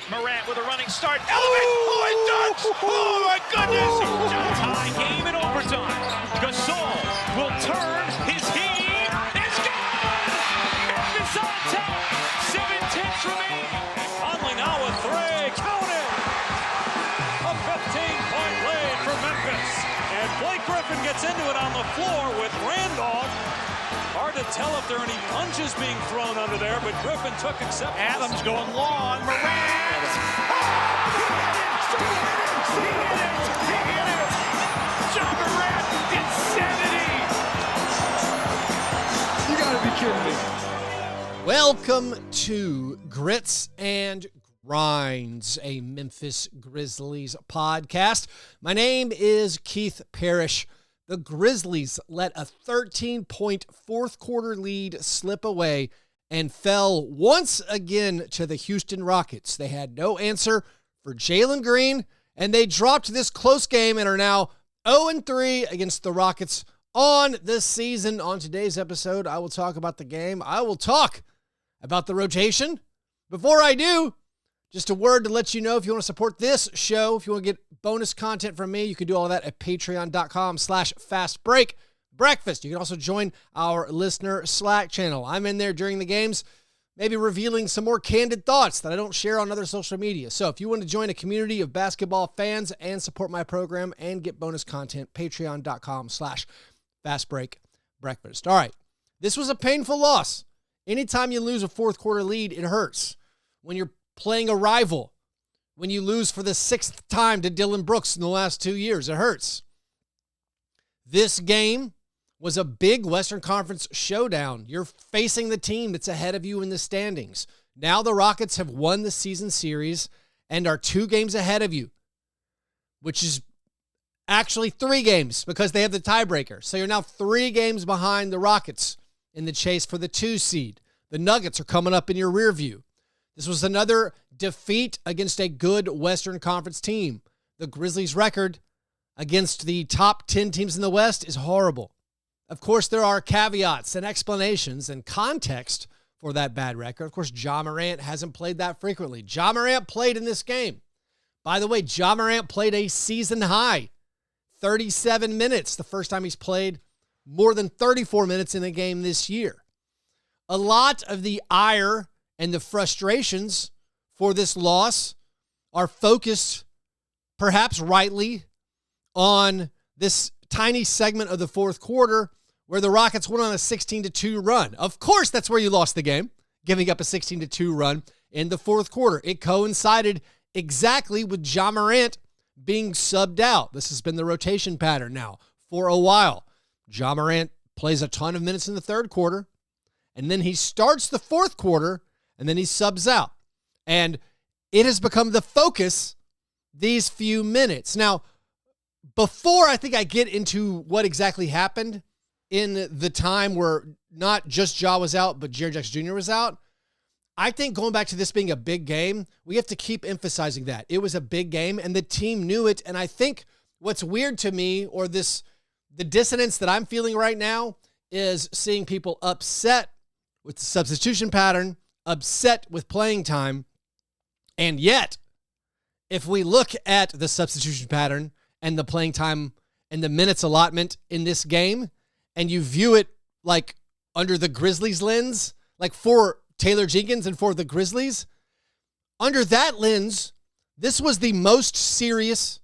Morant with a running start. Elevate! Oh, it dunks! Oh, my goodness! Tie game in overtime. Gasol will turn his heat. It's gone! Memphis on top. 7-10 remaining. Conley now with three. Count it! A 15-point lead for Memphis. And Blake Griffin gets into it on the floor with Randolph. Hard to tell if there are any punches being thrown under there, but Griffin took acceptance. Adams going long. Morant! He hit it! John Morant, insanity! You gotta be kidding me. Welcome to Grits and Grinds, a Memphis Grizzlies podcast. My name is Keith Parrish. The Grizzlies let a 13-point fourth quarter lead slip away and fell once again to the Houston Rockets. They had no answer for Jalen Green, and they dropped this close game and are now 0-3 against the Rockets on this season. On today's episode, I will talk about the game. I will talk about the rotation. Before I do, just a word to let you know, if you want to support this show, if you want to get bonus content from me, you can do all of that at patreon.com/fastbreakbreakfast. You can also join our listener Slack channel. I'm in there during the games, maybe revealing some more candid thoughts that I don't share on other social media. So if you want to join a community of basketball fans and support my program and get bonus content, patreon.com/fastbreakbreakfast. All right, this was a painful loss. Anytime you lose a fourth quarter lead, it hurts. When you're playing a rival, when you lose for the sixth time to Dylan Brooks in the last 2 years, it hurts. This game was a big Western Conference showdown. You're facing the team that's ahead of you in the standings. Now the Rockets have won the season series and are 2 games ahead of you, which is actually 3 games because they have the tiebreaker. So you're now 3 games behind the Rockets in the chase for the 2 seed. The Nuggets are coming up in your rear view. This was another defeat against a good Western Conference team. The Grizzlies' record against the top 10 teams in the West is horrible. Of course, there are caveats and explanations and context for that bad record. Of course, Ja Morant hasn't played that frequently. Ja Morant played in this game. By the way, Ja Morant played a season high, 37 minutes, the first time he's played more than 34 minutes in a game this year. A lot of the ire and the frustrations for this loss are focused, perhaps rightly, on this tiny segment of the fourth quarter where the Rockets went on a 16-2 run. Of course, that's where you lost the game, giving up a 16-2 run in the fourth quarter. It coincided exactly with Ja Morant being subbed out. This has been the rotation pattern now for a while. Ja Morant plays a ton of minutes in the third quarter, and then he starts the fourth quarter, and then he subs out. And it has become the focus these few minutes. Now, before I think I get into what exactly happened in the time where not just Ja was out, but Jaren Jackson Jr. was out, I think going back to this being a big game, we have to keep emphasizing that. It was a big game, and the team knew it. And I think what's weird to me, or the dissonance that I'm feeling right now, is seeing people upset with the substitution pattern, upset with playing time. And yet, if we look at the substitution pattern and the playing time and the minutes allotment in this game, and you view it like under the Grizzlies lens, like for Taylor Jenkins and for the Grizzlies, under that lens, this was the most serious,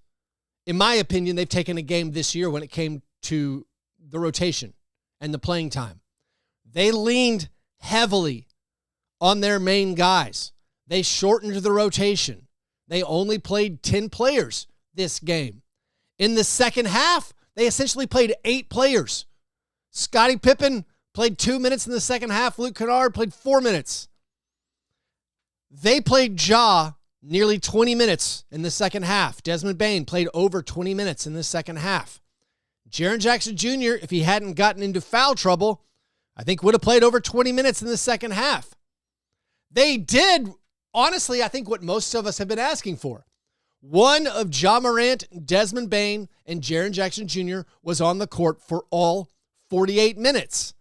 in my opinion, they've taken a game this year when it came to the rotation and the playing time. They leaned heavily on their main guys. They shortened the rotation. They only played 10 players this game. In the second half, they essentially played 8 players. Scottie Pippen played 2 minutes in the second half. Luke Kennard played 4 minutes. They played Ja nearly 20 minutes in the second half. Desmond Bane played over 20 minutes in the second half. Jaren Jackson Jr., if he hadn't gotten into foul trouble, I think would have played over 20 minutes in the second half. They did, honestly, I think what most of us have been asking for. One of Ja Morant, Desmond Bane, and Jaren Jackson Jr. was on the court for all 48 minutes.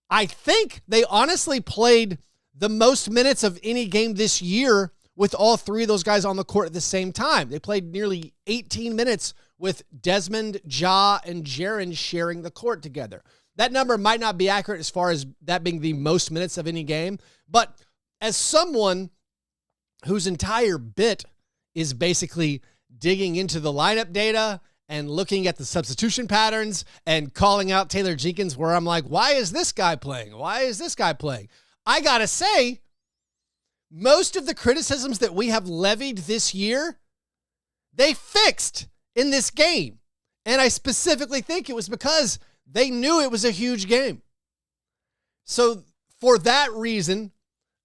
I think they honestly played the most minutes of any game this year with all three of those guys on the court at the same time. They played nearly 18 minutes with Desmond, Ja, and Jaren sharing the court together. That number might not be accurate as far as that being the most minutes of any game, but as someone whose entire bit is basically digging into the lineup data and looking at the substitution patterns and calling out Taylor Jenkins, where I'm like, why is this guy playing? Why is this guy playing? I gotta say, most of the criticisms that we have levied this year, they fixed in this game. And I specifically think it was because they knew it was a huge game. So for that reason,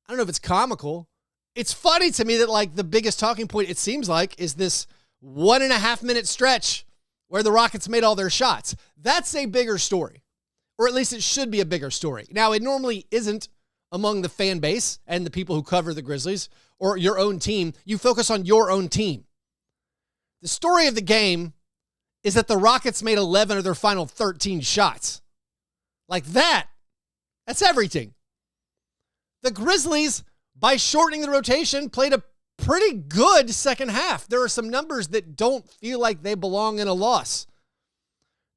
I don't know if it's comical. It's funny to me that like the biggest talking point, it seems like, is this 1.5 minute stretch where the Rockets made all their shots. That's a bigger story, or at least it should be a bigger story. Now, it normally isn't among the fan base and the people who cover the Grizzlies or your own team. You focus on your own team. The story of the game is that the Rockets made 11 of their final 13 shots. Like that. That's everything. The Grizzlies, by shortening the rotation, played a pretty good second half. There are some numbers that don't feel like they belong in a loss.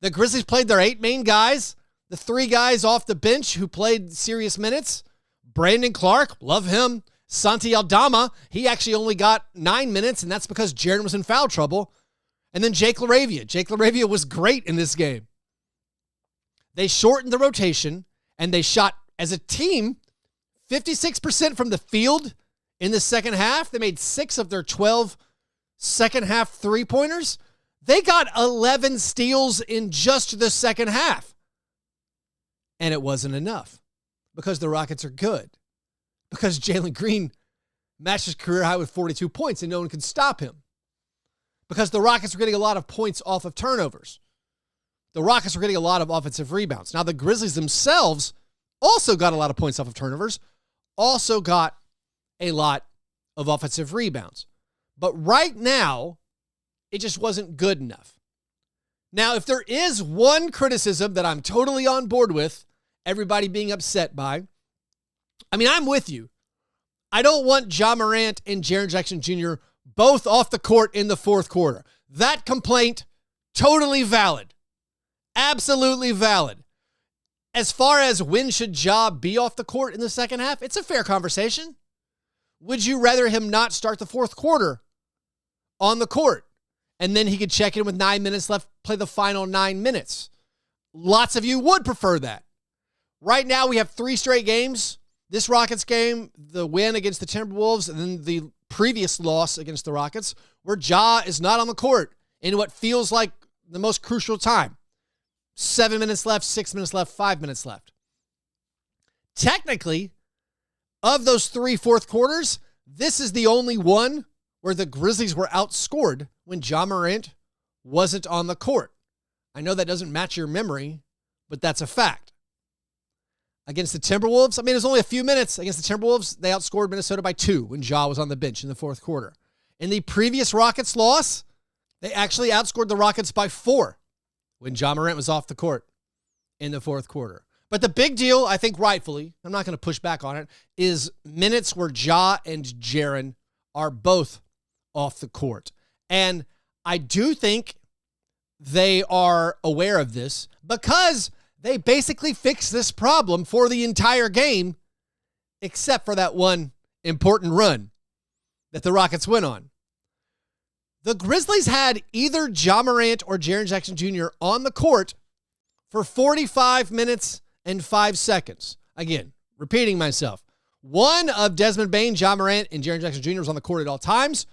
The Grizzlies played their 8 main guys, the 3 guys off the bench who played serious minutes. Brandon Clark, love him. Santi Aldama, he actually only got 9 minutes, and that's because Jaren was in foul trouble. And then Jake LaRavia. Jake LaRavia was great in this game. They shortened the rotation, and they shot, as a team, 56% from the field in the second half. They made 6 of their 12 second half three-pointers. They got 11 steals in just the second half. And it wasn't enough because the Rockets are good. Because Jalen Green matched his career high with 42 points and no one could stop him. Because the Rockets were getting a lot of points off of turnovers. The Rockets were getting a lot of offensive rebounds. Now, the Grizzlies themselves also got a lot of points off of turnovers, also got a lot of offensive rebounds. But right now, it just wasn't good enough. Now, if there is one criticism that I'm totally on board with, everybody being upset by, I mean, I'm with you. I don't want Ja Morant and Jaren Jackson Jr. both off the court in the fourth quarter. That complaint, totally valid. Absolutely valid. As far as when should Ja be off the court in the second half, it's a fair conversation. Would you rather him not start the fourth quarter on the court and then he could check in with 9 minutes left, play the final 9 minutes? Lots of you would prefer that. Right now we have 3 straight games. This Rockets game, the win against the Timberwolves, and then the previous loss against the Rockets, where Ja is not on the court in what feels like the most crucial time. 7 minutes left, 6 minutes left, 5 minutes left. Technically, of those 3 fourth quarters, this is the only one where the Grizzlies were outscored when Ja Morant wasn't on the court. I know that doesn't match your memory, but that's a fact. Against the Timberwolves, I mean, it was only a few minutes. Against the Timberwolves, they outscored Minnesota by 2 when Ja was on the bench in the fourth quarter. In the previous Rockets loss, they actually outscored the Rockets by 4 when Ja Morant was off the court in the fourth quarter. But the big deal, I think rightfully, I'm not going to push back on it, is minutes where Ja and Jaren are both off the court. And I do think they are aware of this because they basically fixed this problem for the entire game, except for that one important run that the Rockets went on. The Grizzlies had either Ja Morant or Jaren Jackson Jr. on the court for 45 minutes and 5 seconds. Again, repeating myself. One of Desmond Bane, Ja Morant, and Jaren Jackson Jr. was on the court at all times.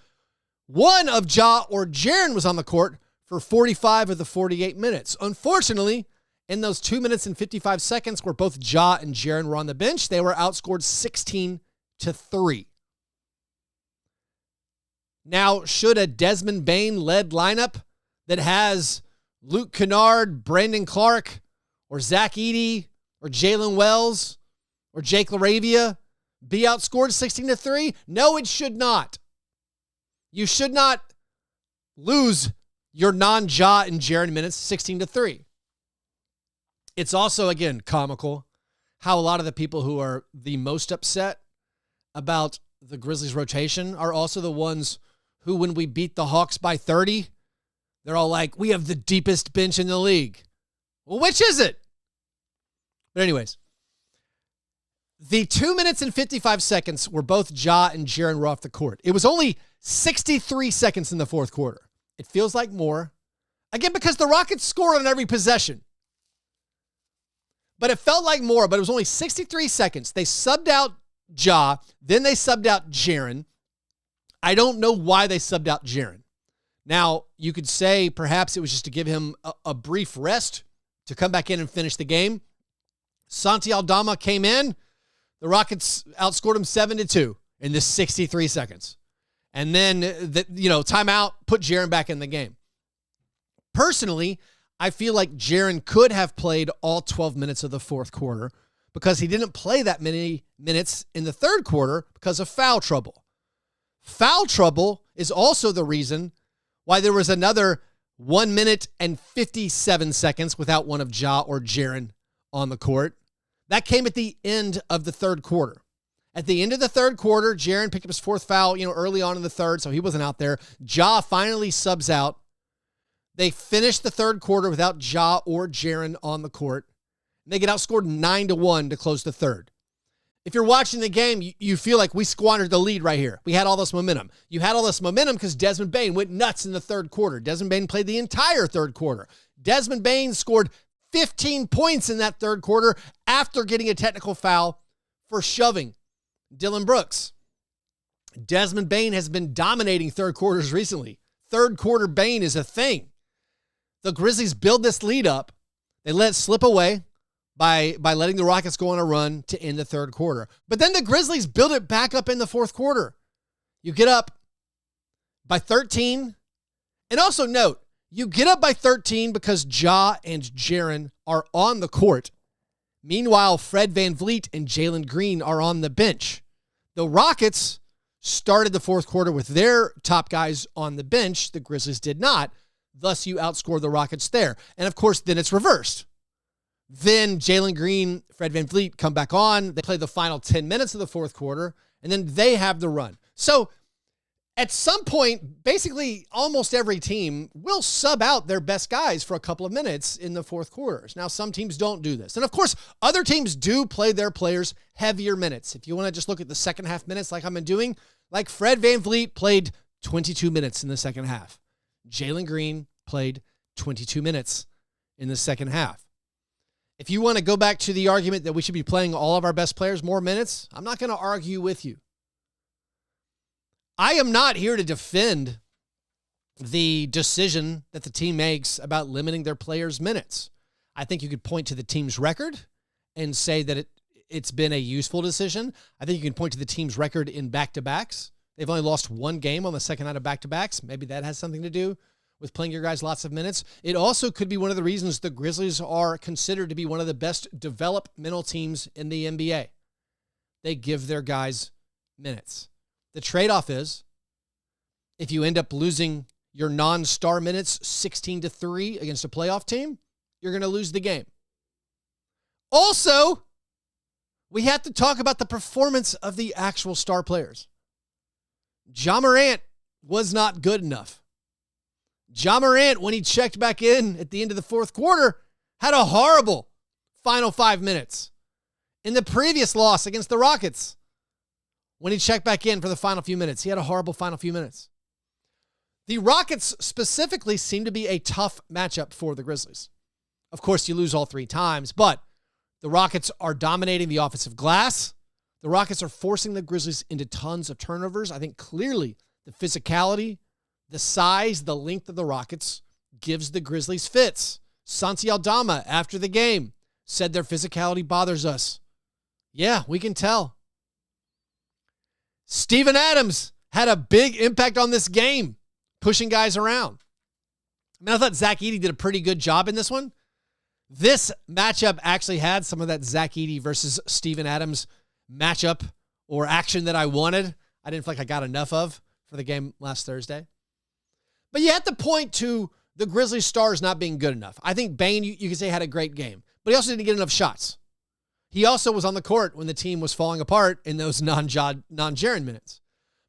One of Ja or Jaren was on the court for 45 of the 48 minutes. Unfortunately, in those 2 minutes and 55 seconds where both Ja and Jaren were on the bench, they were outscored 16-3. Now, should a Desmond Bane-led lineup that has Luke Kennard, Brandon Clark, or Zach Edey, or Jalen Wells, or Jake LaRavia be outscored 16-3? No, it should not. You should not lose your non-Ja and Jaren minutes 16-3. It's also, again, comical how a lot of the people who are the most upset about the Grizzlies rotation are also the ones who, when we beat the Hawks by 30, they're all like, we have the deepest bench in the league. Well, which is it? But anyways, the 2 minutes and 55 seconds where both Ja and Jaren were off the court. It was only 63 seconds in the fourth quarter. It feels like more. Again, because the Rockets scored on every possession. But it felt like more, but it was only 63 seconds. They subbed out Ja, then they subbed out Jaren. I don't know why they subbed out Jaren. Now, you could say perhaps it was just to give him a brief rest to come back in and finish the game. Santi Aldama came in. The Rockets outscored him 7-2 in this 63 seconds. And then, timeout, put Jaren back in the game. Personally, I feel like Jaren could have played all 12 minutes of the fourth quarter because he didn't play that many minutes in the third quarter because of foul trouble. Foul trouble is also the reason why there was another 1 minute and 57 seconds without one of Ja or Jaren on the court. That came at the end of the third quarter. At the end of the third quarter, Jaren picked up his fourth foul, early on in the third, so he wasn't out there. Ja finally subs out. They finished the third quarter without Ja or Jaren on the court. They get outscored 9-1 to close the third. If you're watching the game, you feel like we squandered the lead right here. We had all this momentum. You had all this momentum because Desmond Bane went nuts in the third quarter. Desmond Bane played the entire third quarter. Desmond Bane scored 15 points in that third quarter after getting a technical foul for shoving Dillon Brooks. Desmond Bane has been dominating third quarters recently. Third quarter Bane is a thing. The Grizzlies build this lead up. They let it slip away by letting the Rockets go on a run to end the third quarter. But then the Grizzlies build it back up in the fourth quarter. You get up by 13. And also note, you get up by 13 because Ja and Jaren are on the court. Meanwhile, Fred VanVleet and Jalen Green are on the bench. The Rockets started the fourth quarter with their top guys on the bench. The Grizzlies did not. Thus, you outscore the Rockets there. And, of course, then it's reversed. Then Jalen Green, Fred VanVleet come back on. They play the final 10 minutes of the fourth quarter, and then they have the run. So, at some point, basically almost every team will sub out their best guys for a couple of minutes in the fourth quarters. Now, some teams don't do this. And, of course, other teams do play their players heavier minutes. If you want to just look at the second half minutes like I've been doing, like Fred VanVleet played 22 minutes in the second half. Jalen Green played 22 minutes in the second half. If you want to go back to the argument that we should be playing all of our best players more minutes, I'm not going to argue with you. I am not here to defend the decision that the team makes about limiting their players' minutes. I think you could point to the team's record and say that it's been a useful decision. I think you can point to the team's record in back-to-backs. They've only lost one game on the second night of back-to-backs. Maybe that has something to do with playing your guys lots of minutes. It also could be one of the reasons the Grizzlies are considered to be one of the best developmental teams in the NBA. They give their guys minutes. The trade-off is if you end up losing your non-star minutes 16-3 against a playoff team, you're going to lose the game. Also, we have to talk about the performance of the actual star players. Ja Morant was not good enough. Ja Morant, when he checked back in at the end of the fourth quarter, had a horrible final 5 minutes. In the previous loss against the Rockets, when he checked back in for the final few minutes, he had a horrible final few minutes. The Rockets specifically seem to be a tough matchup for the Grizzlies. Of course, you lose all 3 times, but the Rockets are dominating the offensive glass. The Rockets are forcing the Grizzlies into tons of turnovers. I think clearly the physicality, the size, the length of the Rockets gives the Grizzlies fits. Santi Aldama, after the game, said their physicality bothers us. Yeah, we can tell. Steven Adams had a big impact on this game, pushing guys around. I thought Zach Edey did a pretty good job in this one. This matchup actually had some of that Zach Edey versus Steven Adams matchup or action that I wanted. I didn't feel like I got enough of for the game last Thursday. But you have to point to the Grizzlies stars not being good enough. I think Bane, you could say, had a great game, but he also didn't get enough shots. He also was on the court when the team was falling apart in those non-Jaren minutes.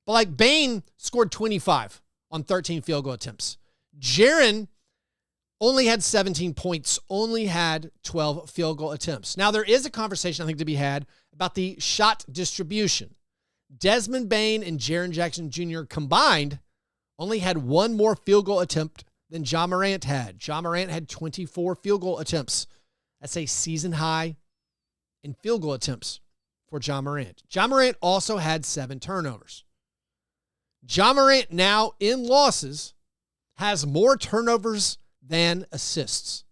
But like Bane scored 25 on 13 field goal attempts. Jaren only had 17 points, only had 12 field goal attempts. Now, there is a conversation, I think, to be had about the shot distribution. Desmond Bane and Jaren Jackson Jr. combined only had one more field goal attempt than Ja Morant had. Ja Morant had 24 field goal attempts. That's a season high in field goal attempts for Ja Morant. Ja Morant also had 7 turnovers. Ja Morant now in losses has more turnovers than assists.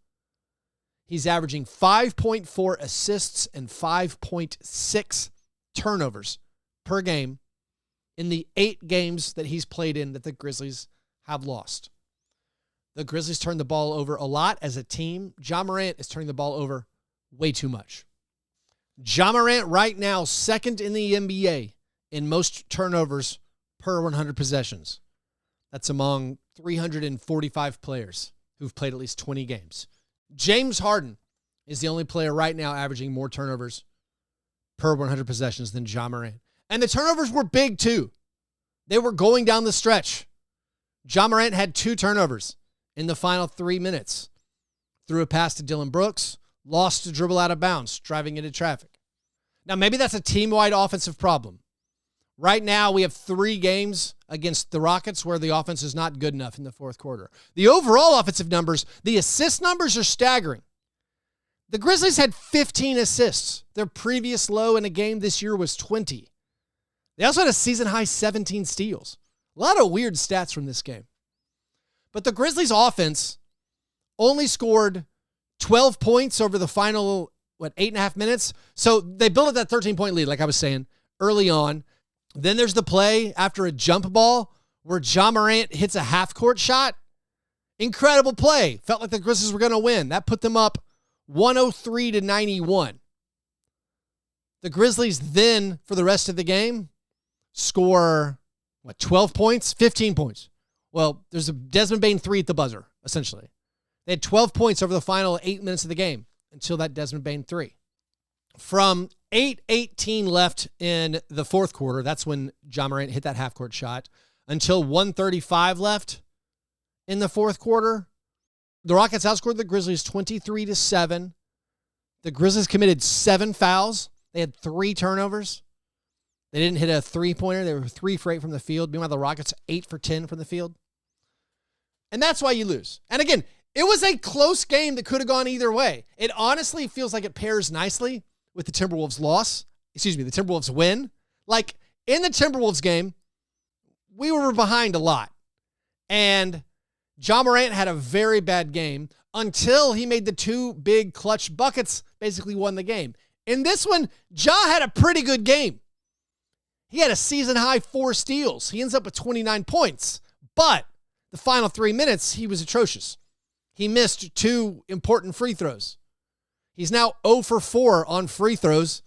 He's averaging 5.4 assists and 5.6 turnovers per game in the 8 games that he's played in that the Grizzlies have lost. The Grizzlies turn the ball over a lot as a team. Ja Morant is turning the ball over way too much. Ja Morant right now second in the NBA in most turnovers per 100 possessions. That's among 345 players who've played at least 20 games. James Harden is the only player right now averaging more turnovers per 100 possessions than Ja Morant. And the turnovers were big too. They were going down the stretch. Ja Morant had 2 turnovers in the final 3 minutes. Threw a pass to Dylan Brooks, lost a dribble out of bounds, driving into traffic. Now, maybe that's a team-wide offensive problem. Right now, we have 3 games against the Rockets where the offense is not good enough in the fourth quarter. The overall offensive numbers, the assist numbers are staggering. The Grizzlies had 15 assists. Their previous low in a game this year was 20. They also had a season-high 17 steals. A lot of weird stats from this game. But the Grizzlies' offense only scored 12 points over the final, 8.5 minutes? So they built up that 13-point lead, like I was saying, early on. Then there's the play after a jump ball where Ja Morant hits a half-court shot. Incredible play. Felt like the Grizzlies were going to win. That put them up 103-91. The Grizzlies then, for the rest of the game, score, 12 points? 15 points. Well, there's a Desmond Bane 3 at the buzzer, essentially. They had 12 points over the final 8 minutes of the game until that Desmond Bane 3. From 8:18 left in the fourth quarter, that's when Ja Morant hit that half-court shot, until 1:35 left in the fourth quarter, the Rockets outscored the Grizzlies 23-7. The Grizzlies committed 7 fouls. They had 3 turnovers. They didn't hit a 3-pointer. They were 3 for 8 from the field. Meanwhile, the Rockets 8 for 10 from the field. And that's why you lose. And again, it was a close game that could have gone either way. It honestly feels like it pairs nicely with the Timberwolves the Timberwolves win. Like, in the Timberwolves game, we were behind a lot. And Ja Morant had a very bad game until he made the 2 big clutch buckets, basically won the game. In this one, Ja had a pretty good game. He had a season-high 4 steals. He ends up with 29 points. But the final 3 minutes, he was atrocious. He missed 2 important free throws. He's now 0 for 4 on free throws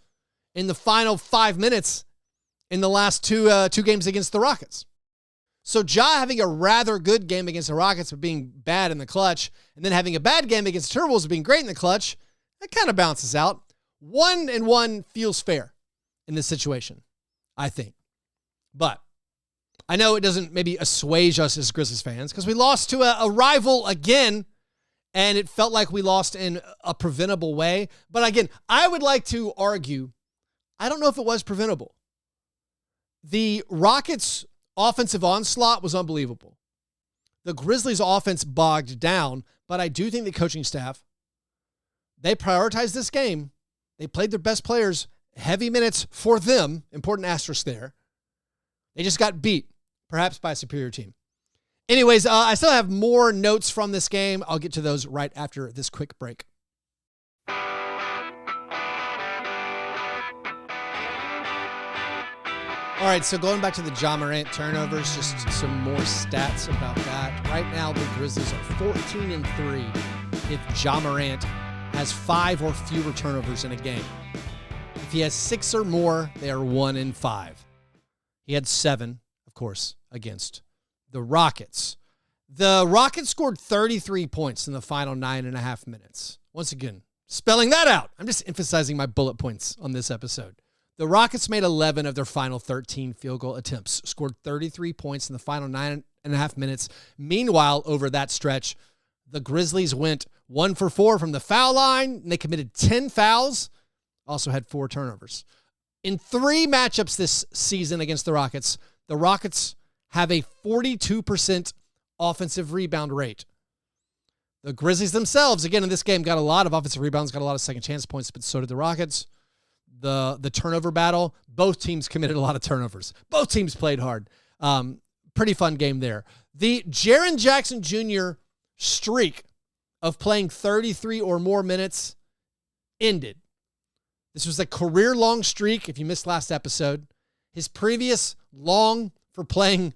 in the final 5 minutes in the last two games against the Rockets. So Ja having a rather good game against the Rockets but being bad in the clutch, and then having a bad game against the Timberwolves but being great in the clutch, that kind of balances out. 1-1 feels fair in this situation, I think. But I know it doesn't maybe assuage us as Grizzlies fans because we lost to a rival again, and it felt like we lost in a preventable way. But again, I would like to argue, I don't know if it was preventable. The Rockets' offensive onslaught was unbelievable. The Grizzlies' offense bogged down, but I do think the coaching staff, they prioritized this game. They played their best players, heavy minutes for them, important asterisk there. They just got beat, perhaps by a superior team. Anyways, I still have more notes from this game. I'll get to those right after this quick break. All right, so going back to the Ja Morant turnovers, just some more stats about that. Right now, the Grizzlies are 14-3 if Ja Morant has 5 or fewer turnovers in a game. If he has 6 or more, they are 1-5. He had 7, of course, against the Rockets. The Rockets scored 33 points in the final 9.5 minutes. Once again, spelling that out. I'm just emphasizing my bullet points on this episode. The Rockets made 11 of their final 13 field goal attempts, scored 33 points in the final 9.5 minutes. Meanwhile, over that stretch, the Grizzlies went 1 for 4 from the foul line, and they committed 10 fouls, also had 4 turnovers. In 3 matchups this season against the Rockets have a 42% offensive rebound rate. The Grizzlies themselves, again, in this game, got a lot of offensive rebounds, got a lot of second chance points, but so did the Rockets. The turnover battle, both teams committed a lot of turnovers. Both teams played hard. Pretty fun game there. The Jaren Jackson Jr. streak of playing 33 or more minutes ended. This was a career-long streak, if you missed last episode. His previous long for playing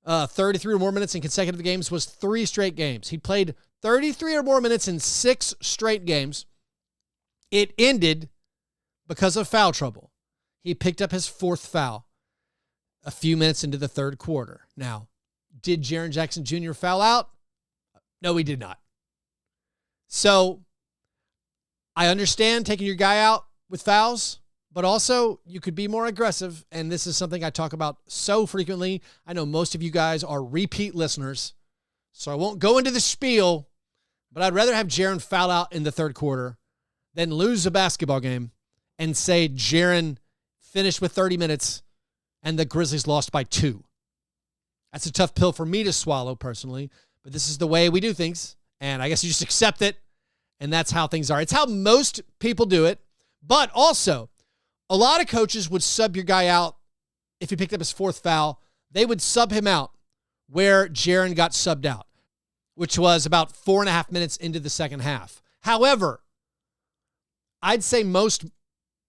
33 or more minutes in consecutive games was 3 straight games. He played 33 or more minutes in 6 straight games. It ended because of foul trouble. He picked up his 4th foul a few minutes into the 3rd quarter. Now, did Jaren Jackson Jr. foul out? No, he did not. So, I understand taking your guy out with fouls, but also you could be more aggressive, and this is something I talk about so frequently. I know most of you guys are repeat listeners, so I won't go into the spiel, but I'd rather have Jaren foul out in the 3rd quarter than lose a basketball game and say Jaren finished with 30 minutes and the Grizzlies lost by 2. That's a tough pill for me to swallow personally, but this is the way we do things, and I guess you just accept it, and that's how things are. It's how most people do it, but also a lot of coaches would sub your guy out if he picked up his 4th foul. They would sub him out where Jaren got subbed out, which was about 4.5 minutes into the second half. However, I'd say most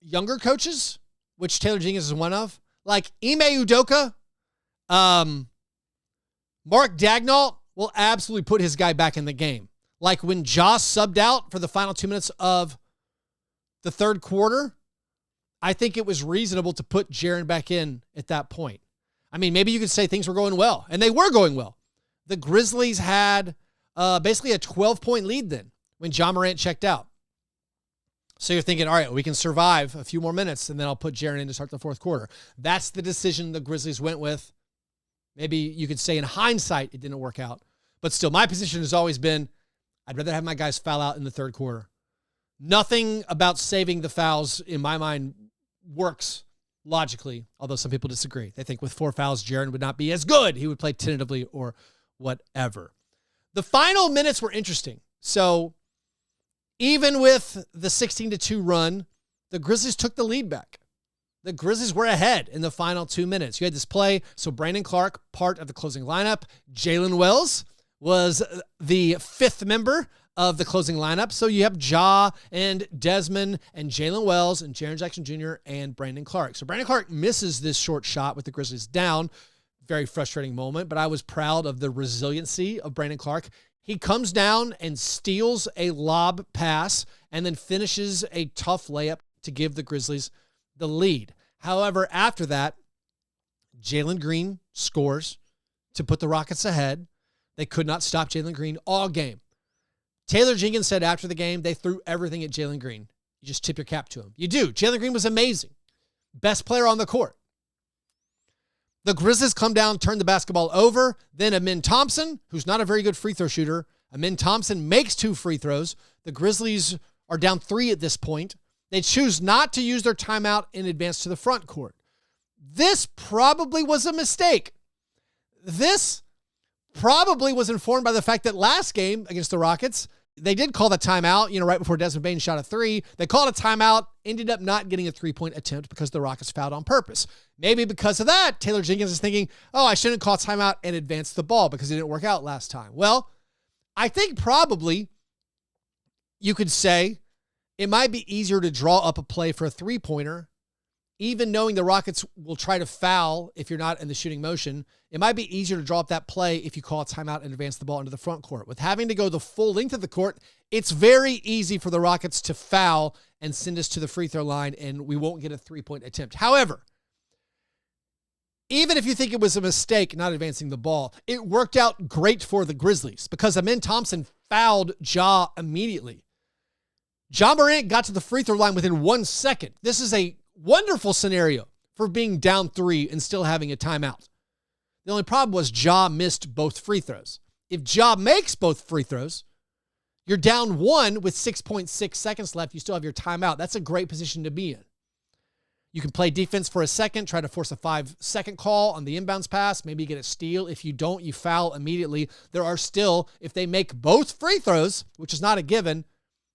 younger coaches, which Taylor Jenkins is one of, like Ime Udoka, Mark Daignault will absolutely put his guy back in the game. Like when Josh subbed out for the final 2 minutes of the 3rd quarter, I think it was reasonable to put Jaren back in at that point. I mean, maybe you could say things were going well, and they were going well. The Grizzlies had basically a 12-point lead then when John Morant checked out. So you're thinking, all right, we can survive a few more minutes, and then I'll put Jaren in to start the 4th quarter. That's the decision the Grizzlies went with. Maybe you could say in hindsight it didn't work out. But still, my position has always been I'd rather have my guys foul out in the 3rd quarter. Nothing about saving the fouls, in my mind, works logically, although some people disagree. They think with 4 fouls, Jaren would not be as good. He would play tentatively or whatever. The final minutes were interesting. So even with the 16-2 run, the Grizzlies took the lead back. The Grizzlies were ahead in the final 2 minutes. You had this play. So Brandon Clark, part of the closing lineup. Jalen Wells was the 5th member of the closing lineup. So you have Ja and Desmond and Jalen Wells and Jaren Jackson Jr. and Brandon Clark. So Brandon Clark misses this short shot with the Grizzlies down. Very frustrating moment, but I was proud of the resiliency of Brandon Clark. He comes down and steals a lob pass and then finishes a tough layup to give the Grizzlies the lead. However, after that, Jalen Green scores to put the Rockets ahead. They could not stop Jalen Green all game. Taylor Jenkins said after the game, they threw everything at Jalen Green. You just tip your cap to him. You do. Jalen Green was amazing. Best player on the court. The Grizzlies come down, turn the basketball over. Then Amin Thompson, who's not a very good free throw shooter. Amin Thompson makes 2 free throws. The Grizzlies are down 3 at this point. They choose not to use their timeout in advance to the front court. This probably was a mistake. This probably was informed by the fact that last game against the Rockets, they did call the timeout, right before Desmond Bane shot a 3. They called a timeout, ended up not getting a 3-point attempt because the Rockets fouled on purpose. Maybe because of that, Taylor Jenkins is thinking, I shouldn't call timeout and advance the ball because it didn't work out last time. Well, I think probably you could say it might be easier to draw up a play for a 3-pointer, even knowing the Rockets will try to foul if you're not in the shooting motion. It might be easier to draw up that play if you call a timeout and advance the ball into the front court. With having to go the full length of the court, it's very easy for the Rockets to foul and send us to the free throw line, and we won't get a 3-point attempt. However, even if you think it was a mistake not advancing the ball, it worked out great for the Grizzlies because Amin Thompson fouled Ja immediately. Ja Morant got to the free throw line within 1 second. This is a wonderful scenario for being down 3 and still having a timeout. The only problem was Ja missed both free throws. If Ja makes both free throws, you're down 1 with 6.6 seconds left. You still have your timeout. That's a great position to be in. You can play defense for a second, try to force a 5-second call on the inbounds pass, maybe get a steal. If you don't, you foul immediately. There are still, if they make both free throws, which is not a given,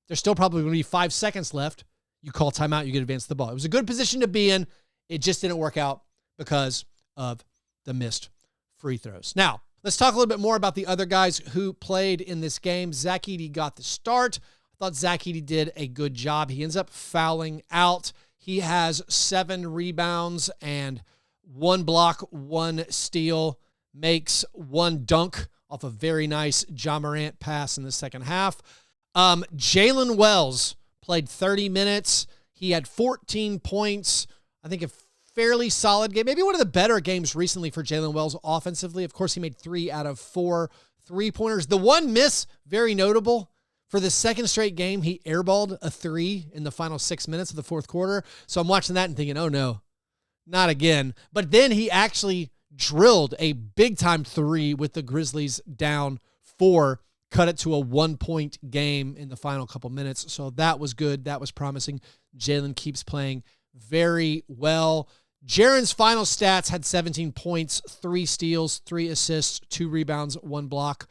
there's still probably going to be 5 seconds left. You call timeout, you get advance the ball. It was a good position to be in. It just didn't work out because of the missed free throws. Now, let's talk a little bit more about the other guys who played in this game. Zach Edey got the start. I thought Zach Edey did a good job. He ends up fouling out. He has 7 rebounds and 1 block, 1 steal, makes 1 dunk off a very nice Ja Morant pass in the second half. Jalen Wells played 30 minutes. He had 14 points. I think a fairly solid game. Maybe one of the better games recently for Jalen Wells offensively. Of course, he made 3 out of 4 3-pointers. The one miss, very notable. For the second straight game, he airballed a 3 in the final 6 minutes of the fourth quarter. So I'm watching that and thinking, oh no, not again. But then he actually drilled a big-time 3 with the Grizzlies down 4, cut it to a 1-point game in the final couple minutes. So that was good. That was promising. Jalen keeps playing very well. Jaren's final stats had 17 points, 3 steals, 3 assists, 2 rebounds, 1 block.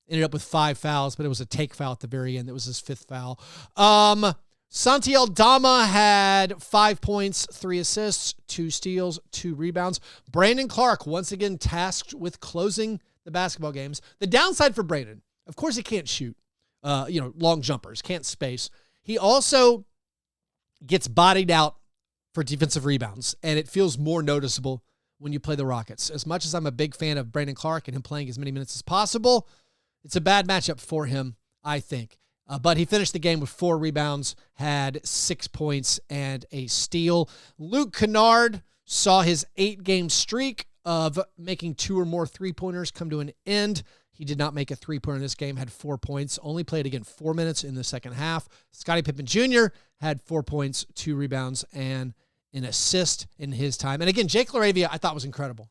Ended up with 5 fouls, but it was a take foul at the very end. That was his 5th foul. Santi Aldama had 5 points, 3 assists, 2 steals, 2 rebounds. Brandon Clark, once again, tasked with closing the basketball games. The downside for Brandon, of course, he can't shoot, long jumpers, can't space. He also gets bodied out for defensive rebounds, and it feels more noticeable when you play the Rockets. As much as I'm a big fan of Brandon Clark and him playing as many minutes as possible, it's a bad matchup for him, I think. But he finished the game with 4 rebounds, had 6 points, and a steal. Luke Kennard saw his 8-game streak of making 2 or more 3-pointers come to an end. He did not make a 3-pointer in this game, had 4 points, only played again 4 minutes in the second half. Scottie Pippen Jr. had 4 points, 2 rebounds, and an assist in his time. And again, Jake LaRavia I thought was incredible.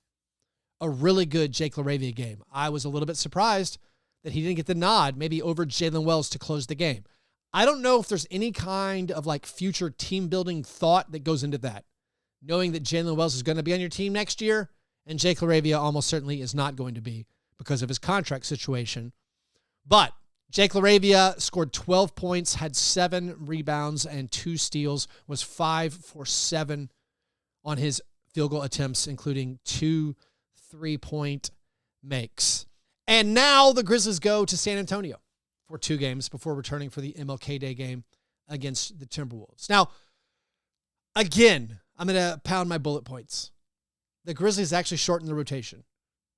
A really good Jake LaRavia game. I was a little bit surprised that he didn't get the nod, maybe over Jalen Wells to close the game. I don't know if there's any kind of like future team building thought that goes into that. Knowing that Jalen Wells is going to be on your team next year, and Jake LaRavia almost certainly is not going to be because of his contract situation. But Jake LaRavia scored 12 points, had 7 rebounds and 2 steals, was 5 for 7 on his field goal attempts, including 2 3-point makes. And now the Grizzlies go to San Antonio for 2 games before returning for the MLK Day game against the Timberwolves. Now, again, I'm going to pound my bullet points. The Grizzlies actually shortened the rotation.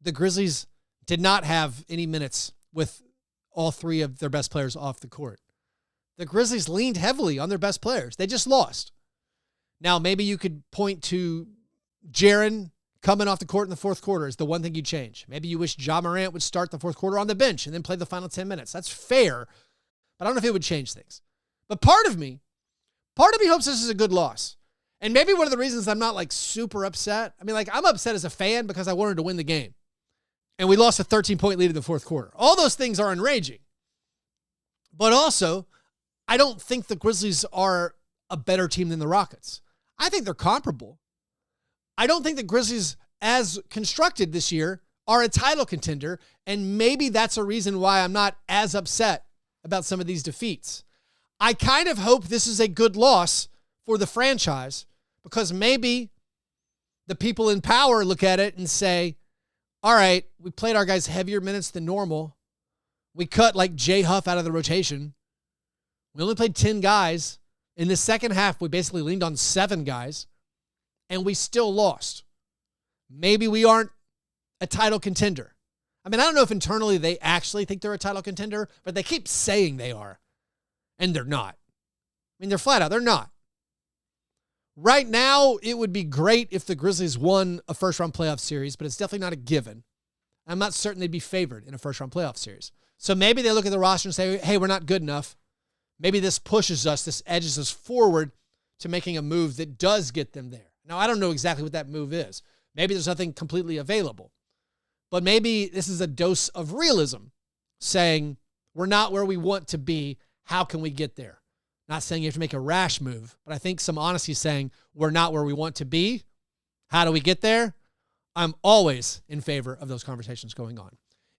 The Grizzlies did not have any minutes with all 3 of their best players off the court. The Grizzlies leaned heavily on their best players. They just lost. Now, maybe you could point to Jaren coming off the court in the fourth quarter is the one thing you change. Maybe you wish Ja Morant would start the fourth quarter on the bench and then play the final 10 minutes. That's fair, but I don't know if it would change things. But part of me hopes this is a good loss. And maybe one of the reasons I'm not like super upset, I'm upset as a fan because I wanted to win the game. And we lost a 13-point lead in the fourth quarter. All those things are enraging. But also, I don't think the Grizzlies are a better team than the Rockets. I think they're comparable. I don't think the Grizzlies, as constructed this year, are a title contender, and maybe that's a reason why I'm not as upset about some of these defeats. I kind of hope this is a good loss for the franchise because maybe the people in power look at it and say, all right, we played our guys heavier minutes than normal. We cut like Jay Huff out of the rotation. We only played 10 guys. In the second half, we basically leaned on 7 guys. And we still lost. Maybe we aren't a title contender. I don't know if internally they actually think they're a title contender, but they keep saying they are. And they're not. They're flat out. They're not. Right now, it would be great if the Grizzlies won a first-round playoff series, but it's definitely not a given. I'm not certain they'd be favored in a first-round playoff series. So maybe they look at the roster and say, hey, we're not good enough. maybe this pushes us, this edges us forward to making a move that does get them there. Now, I don't know exactly what that move is. Maybe there's nothing completely available. But maybe this is a dose of realism, saying we're not where we want to be. How can we get there? Not saying you have to make a rash move, but I think some honesty saying we're not where we want to be. How do we get there? I'm always in favor of those conversations going on.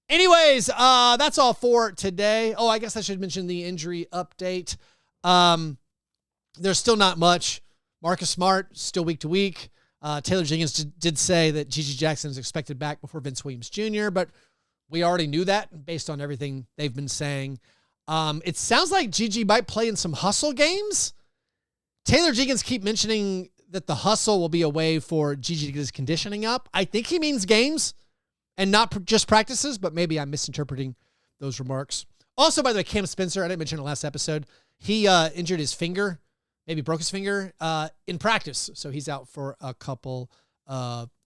Anyways, that's all for today. Oh, I guess I should mention the injury update. There's still not much. Marcus Smart, still week to week. Taylor Jenkins did say that Gigi Jackson is expected back before Vince Williams Jr., but we already knew that based on everything they've been saying. It sounds like Gigi might play in some hustle games. Taylor Jenkins keep mentioning that the hustle will be a way for Gigi to get his conditioning up. I think he means games and not just practices, but maybe I'm misinterpreting those remarks. Also, by the way, Cam Spencer, I didn't mention it last episode, he injured his finger, maybe broke his finger in practice, so he's out for a couple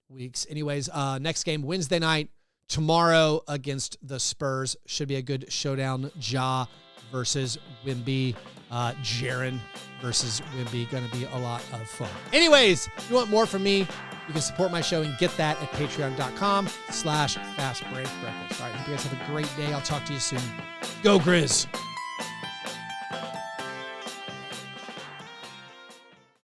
weeks. Anyways, next game, Wednesday night, tomorrow against the Spurs. Should be a good showdown. Ja versus Wemby. Jaren versus Wemby. Going to be a lot of fun. Anyways, if you want more from me, you can support my show and get that at patreon.com/fastbreakbreakfast. All right, hope you guys have a great day. I'll talk to you soon. Go Grizz.